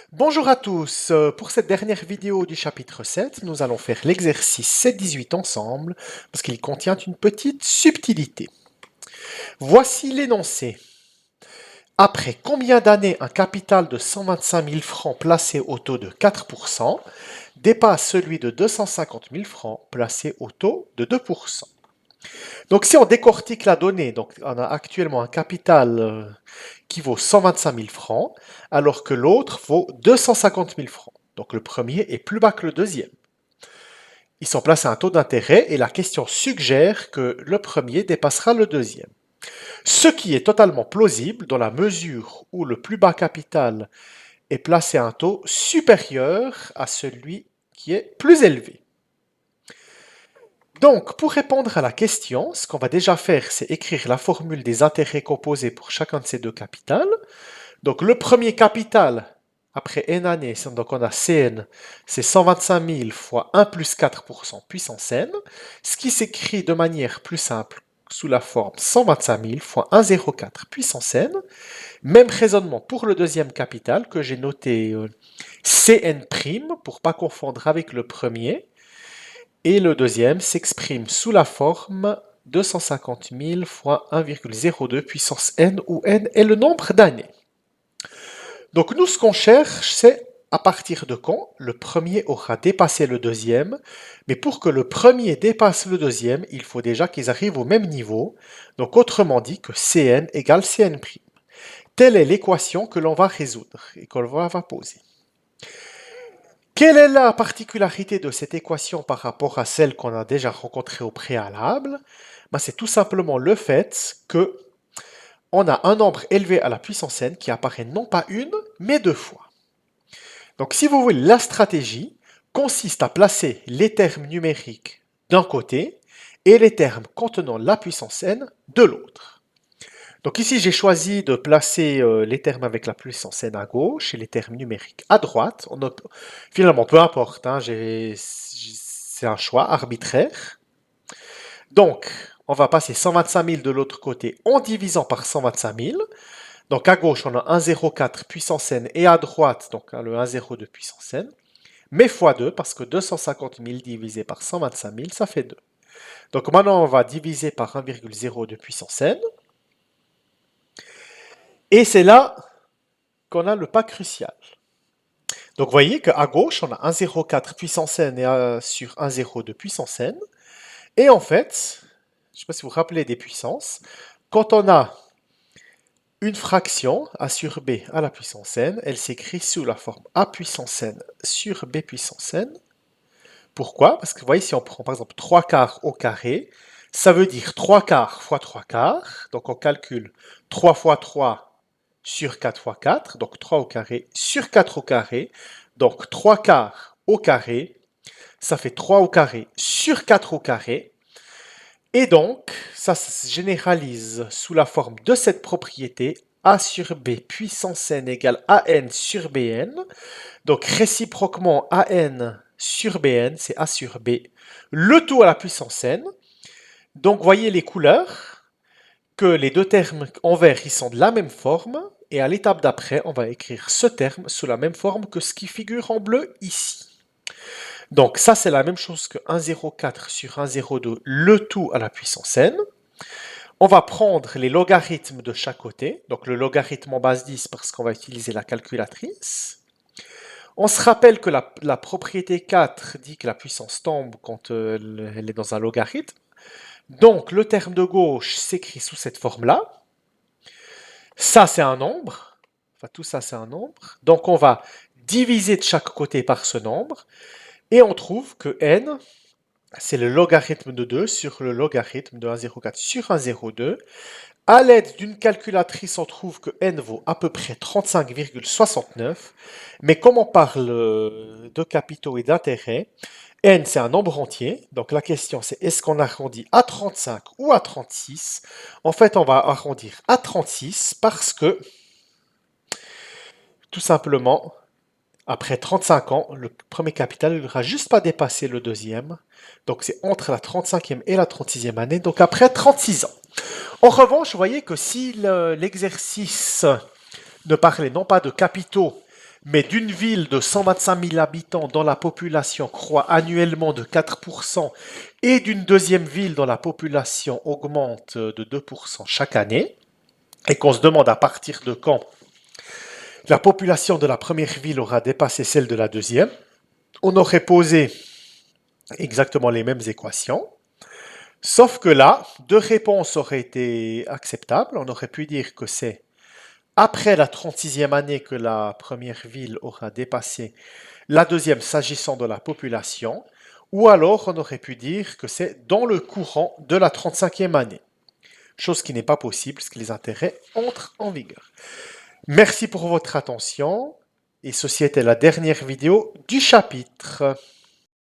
Bonjour à tous. Pour cette dernière vidéo du chapitre 7, nous allons faire l'exercice 7-18 ensemble parce qu'il contient une petite subtilité. Voici l'énoncé. Après combien d'années un capital de 125 000 francs placé au taux de 4% dépasse celui de 250 000 francs placé au taux de 2%? Donc si on décortique la donnée, donc on a actuellement un capital qui vaut 125 000 francs, alors que l'autre vaut 250 000 francs. Donc le premier est plus bas que le deuxième. Ils sont placés à un taux d'intérêt et la question suggère que le premier dépassera le deuxième. Ce qui est totalement plausible dans la mesure où le plus bas capital est placé à un taux supérieur à celui qui est plus élevé. Donc, pour répondre à la question, ce qu'on va déjà faire, c'est écrire la formule des intérêts composés pour chacun de ces deux capitals. Donc, le premier capital, après n années, donc on a Cn, c'est 125 000 fois 1 plus 4% puissance n, ce qui s'écrit de manière plus simple sous la forme 125 000 fois 1,04 puissance n. Même raisonnement pour le deuxième capital que j'ai noté Cn' pour ne pas confondre avec le premier. Et le deuxième s'exprime sous la forme 250 000 fois 1,02 puissance n, où n est le nombre d'années. Donc nous, ce qu'on cherche, c'est à partir de quand le premier aura dépassé le deuxième. Mais pour que le premier dépasse le deuxième, il faut déjà qu'ils arrivent au même niveau. Donc autrement dit que Cn égale Cn'. Telle est l'équation que l'on va résoudre et qu'on va poser. Quelle est la particularité de cette équation par rapport à celle qu'on a déjà rencontrée au préalable? C'est tout simplement le fait que on a un nombre élevé à la puissance n qui apparaît non pas une, mais deux fois. Donc si vous voulez, la stratégie consiste à placer les termes numériques d'un côté et les termes contenant la puissance n de l'autre. Donc ici, j'ai choisi de placer les termes avec la puissance n à gauche et les termes numériques à droite. Finalement, peu importe, hein, c'est un choix arbitraire. Donc, on va passer 125 000 de l'autre côté en divisant par 125 000. Donc à gauche, on a 1,04 puissance n et à droite, donc le 1,02 puissance n. Mais fois 2, parce que 250 000 divisé par 125 000, ça fait 2. Donc maintenant, on va diviser par 1,02 puissance n. Et c'est là qu'on a le pas crucial. Donc vous voyez qu'à gauche, on a 1,04 puissance n et sur 1,02 puissance n. Et en fait, je ne sais pas si vous vous rappelez des puissances, quand on a une fraction, a sur b à la puissance n, elle s'écrit sous la forme a puissance n sur b puissance n. Pourquoi? Parce que vous voyez, si on prend par exemple 3 quarts au carré, ça veut dire 3 quarts fois 3 quarts. Donc on calcule 3 fois 3 sur 4 fois 4, donc 3 au carré, sur 4 au carré, donc 3 quarts au carré, ça fait 3 au carré sur 4 au carré, et donc ça se généralise sous la forme de cette propriété a sur b puissance n égale an sur bn, donc réciproquement an sur bn, c'est a sur b, le tout à la puissance n, donc voyez les couleurs, que les deux termes en vert, ils sont de la même forme, et à l'étape d'après, on va écrire ce terme sous la même forme que ce qui figure en bleu ici. Donc ça, c'est la même chose que 1,04 sur 1,02, le tout à la puissance n. On va prendre les logarithmes de chaque côté, donc le logarithme en base 10 parce qu'on va utiliser la calculatrice. On se rappelle que la propriété 4 dit que la puissance tombe quand elle est dans un logarithme. Donc, le terme de gauche s'écrit sous cette forme-là. Ça, c'est un nombre. Enfin, tout ça, c'est un nombre. Donc, on va diviser de chaque côté par ce nombre. Et on trouve que n, c'est le logarithme de 2 sur le logarithme de 1,04 sur 1,02. À l'aide d'une calculatrice, on trouve que n vaut à peu près 35,69. Mais comme on parle de capitaux et d'intérêts, n, c'est un nombre entier. Donc la question, c'est est-ce qu'on arrondit à 35 ou à 36? En fait, on va arrondir à 36 parce que, tout simplement, après 35 ans, le premier capital ne aura juste pas dépassé le deuxième. Donc c'est entre la 35e et la 36e année, donc après 36 ans. En revanche, vous voyez que si l'exercice ne parlait non pas de capitaux, mais d'une ville de 125 000 habitants dont la population croît annuellement de 4% et d'une deuxième ville dont la population augmente de 2% chaque année, et qu'on se demande à partir de quand la population de la première ville aura dépassé celle de la deuxième, on aurait posé exactement les mêmes équations, sauf que là, deux réponses auraient été acceptables. On aurait pu dire que c'est après la 36e année que la première ville aura dépassé la deuxième s'agissant de la population, ou alors on aurait pu dire que c'est dans le courant de la 35e année, chose qui n'est pas possible puisque les intérêts entrent en vigueur. Merci pour votre attention et ceci était la dernière vidéo du chapitre.